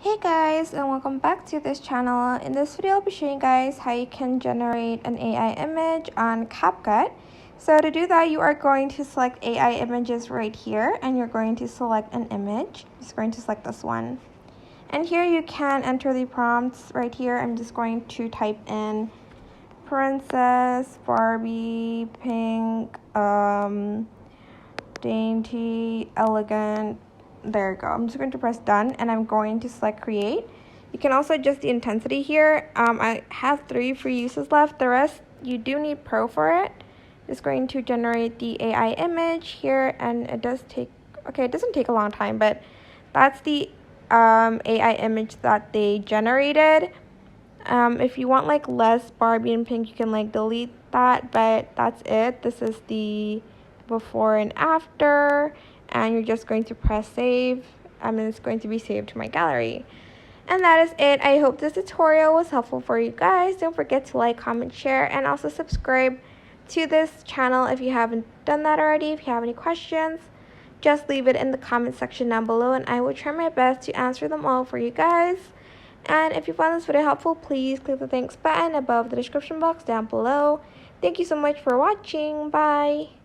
Hey guys, and welcome back to this channel. In this video, I'll be showing you guys how you can generate an AI image on CapCut. So to do that, you are going to select AI images right here, and you're going to select an image. I'm just going to select this one. And here you can enter the prompts right here. I'm just going to type in Princess, Barbie, pink, dainty, elegant. There you go. I'm just going to press done and I'm going to select create. You can also adjust the intensity here. I have 3 free uses left. The rest you do need pro for it. Just going to generate the AI image here, and it does take, okay, it doesn't take a long time, but that's the AI image that they generated. If you want like less Barbie and pink, you can like delete that, but that's it. This is the before and after, and you're just going to press save. It's going to be saved to my gallery. And that is it. I hope this tutorial was helpful for you guys. Don't forget to like, comment, share, and also subscribe to this channel if you haven't done that already. If you have any questions, just leave it in the comment section down below, and I will try my best to answer them all for you guys. And if you found this video helpful, please click the thanks button above the description box down below. Thank you so much for watching. Bye.